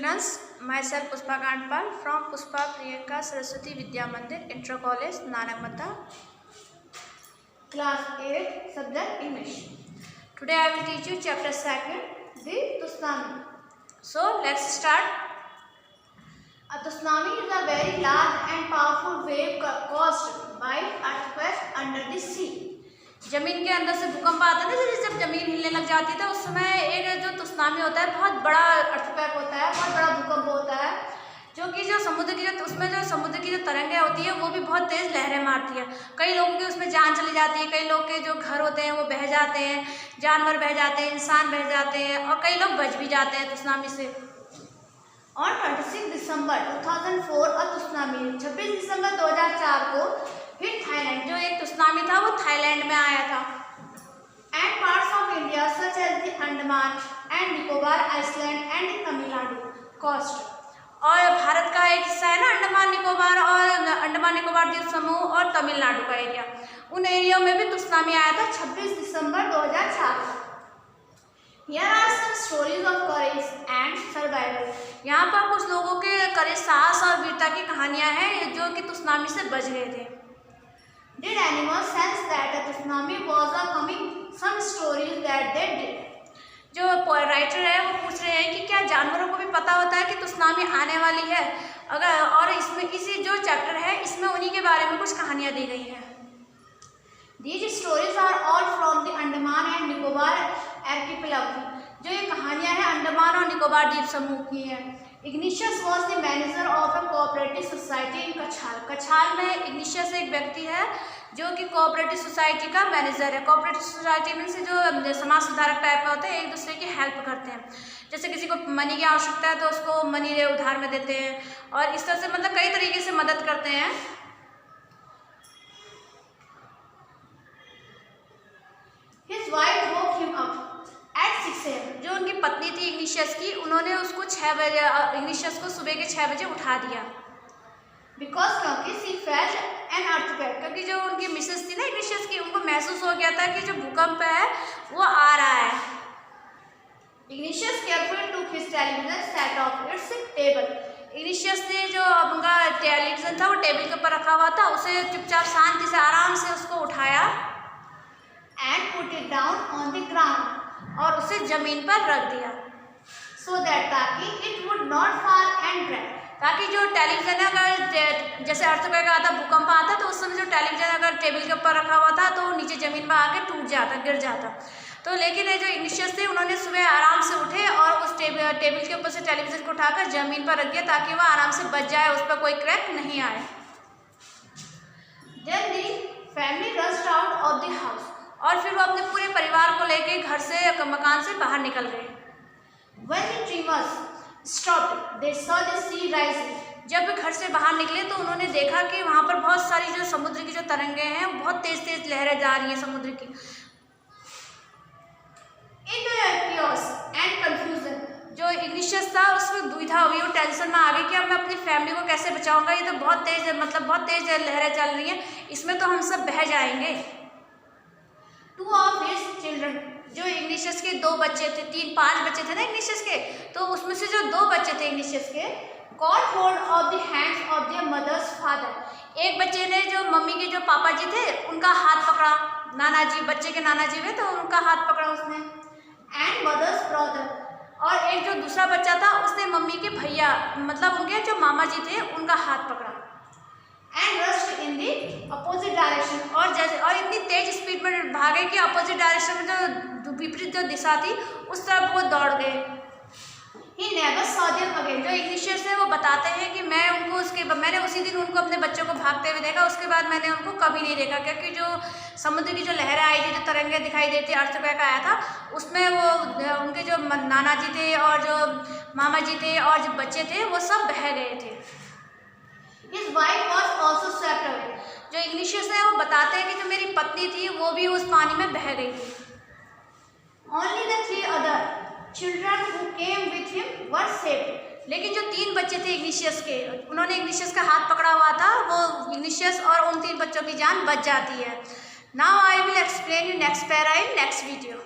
students, myself Pushpa Kandpal from Pushpa Priyanka Saraswati Vidya Mandir Inter College, Nanagmata, class 8, subject English. Today I will teach you chapter 2, the tsunami. So let's start. A tsunami is a very large and powerful wave caused by earthquake under the sea. जमीन के अंदर से भूकंप आता है ना, जब जमीन हिलने लग जाती है तो उस समय एक जो तुस्नामी होता है, बहुत बड़ा अर्थक्वेक होता है, बहुत बड़ा भूकंप होता है, जो कि जो समुद्र की जो समुद्र की जो तरंगें होती है वो भी बहुत तेज़ लहरें मारती है। कई लोगों की उसमें जान चली जाती है, कई लोग के जो घर होते हैं वो बह जाते हैं, जानवर बह जाते हैं, इंसान बह जाते हैं और कई लोग बच भी जाते हैं तुस्नामी से। और 26 दिसंबर 2004 और तुस्नामी 26 दिसंबर 2004 को फिर थाईलैंड, जो एक तुस्नामी था वो थाईलैंड में आया था। And parts of India such as the Andaman and Nicobar island and Tamil Nadu coast. और भारत का एक हिस्सा है ना अंडमान निकोबार द्वीप समूह और तमिलनाडु का एरिया, उन एरिया में भी तुस्नामी आया था 26 दिसंबर 2004 को। Here are some stories of courage and survival. यहाँ पर कुछ लोगों के करेज, साहस और वीरता की कहानियाँ हैं जो कि तुस्नामी से बच गए थे। Did anyone sense that a tsunami was coming? Some stories that they did. जो राइटर है वो पूछ रहे हैं कि क्या जानवरों को भी पता होता है कि तुस्नामी आने वाली है? अगर और इसमें इसी जो चैप्टर है इसमें उन्हीं के बारे में कुछ कहानियाँ दी गई हैं। These stories are all from the Andaman and Nicobar archipelago. जो ये कहानियाँ हैं अंडमान और निकोबार द्वीप समूह की हैं। Igneous was the manager of a cooperative society in कछाल। कछाल में इग्निशियस एक व्यक्ति है जो कि कोऑपरेटिव सोसाइटी का मैनेजर है। कोऑपरेटिव सोसाइटी में से जो समाज सुधारक टाइप में होते हैं, एक दूसरे की हेल्प करते हैं। जैसे किसी को मनी की आवश्यकता है तो उसको मनी उधार में देते हैं और इस तरह से मतलब कई तरीके से मदद करते हैं। His wife woke him up at 6 AM. जो उनकी पत्नी थी इग्निशियस की, उन्होंने उसको 6 बजे इग्निशियस को सुबह के 6 बजे उठा दिया। Because क्योंकि she felt an earthquake, क्योंकि जो उनकी मिसेस थी ना इग्निशियस की, उनको महसूस हो गया था कि जो भूकंप है वो आ रहा है। Ignatius carefully took his television set off its table. Igneous ने जो उनका टेलीविजन था वो टेबल के ऊपर रखा हुआ था, उसे चुपचाप शांति से आराम से उसको उठाया and put it down on the ground, और उसे जमीन पर रख दिया। So that ताकि it would not fall and break, ताकि जो टेलीविजन है अगर जैसे अर्थक्वेक आता, भूकंप आता तो उस समय जो टेलीविजन अगर टेबल के ऊपर रखा हुआ था तो नीचे जमीन पर आके टूट जाता, गिर जाता। तो लेकिन ये जो इग्निशियस थे उन्होंने सुबह आराम से उठे और उस टेबल के ऊपर से टेलीविजन को उठाकर जमीन पर रख दिया ताकि वह आराम से बच जाए, उस पर कोई क्रैक नहीं आए। Then the family rushed out of the house, और फिर वो अपने पूरे परिवार को लेके घर से मकान से बाहर निकल गए। When the tremors stopped, they saw the sea rising. जब घर से बाहर निकले तो उन्होंने देखा कि वहाँ पर बहुत सारी जो समुद्र की जो तरंगें हैं बहुत तेज तेज लहरें जा रही हैं समुद्र की। In chaos and confusion, जो इग्निशियस था उसमें दुविधा हुई, वो टेंशन में आ गई कि अब मैं अपनी फैमिली को कैसे बचाऊंगा, ये तो बहुत तेज लहरें चल रही हैं, इसमें तो हम सब बह जाएंगे। 2 of his children, जो इग्निशियस के 2 बच्चे थे, 5 बच्चे थे ना इग्निशियस के, तो उसमें से जो 2 बच्चे थे इग्निशियस के, caught hold of the hands of their mother's father. एक बच्चे ने जो मम्मी के जो पापा जी थे उनका हाथ पकड़ा, नाना जी, बच्चे के नाना जी हुए तो उनका हाथ पकड़ा उसने। एंड मदर्स ब्रदर, और एक जो दूसरा बच्चा था उसने मम्मी के भैया मतलब उनके जो मामा जी थे उनका हाथ पकड़ा। And rushed in the opposite direction, और इतनी तेज स्पीड में भागे कि अपोजिट डायरेक्शन में जो विपरीत जो दिशा थी उस तरफ वो दौड़ गए। He never saw them again. जो इग्निशियस है वो बताते हैं कि मैंने उसी दिन उनको अपने बच्चों को भागते हुए देखा, उसके बाद मैंने उनको कभी नहीं देखा, क्योंकि जो समुद्र की जो लहरें आई थी, जो तरंगें दिखाई देती थी, अर्थक्वेक आया था, उसमें वो उनके जो नाना जी थे और जो मामा जी थे और जो बच्चे थे वो सब बह गए थे। His wife was also swept away. जो इग्निशियस है वो बताते हैं कि जो मेरी पत्नी थी वो भी उस पानी में बह गई थी। Only the 3 other children who came with him were saved. लेकिन जो 3 बच्चे थे इग्निशियस के, उन्होंने इग्निशियस का हाथ पकड़ा हुआ था, वो इग्निशियस और उन 3 बच्चों की जान बच जाती है। Now I will explain you next para in next video.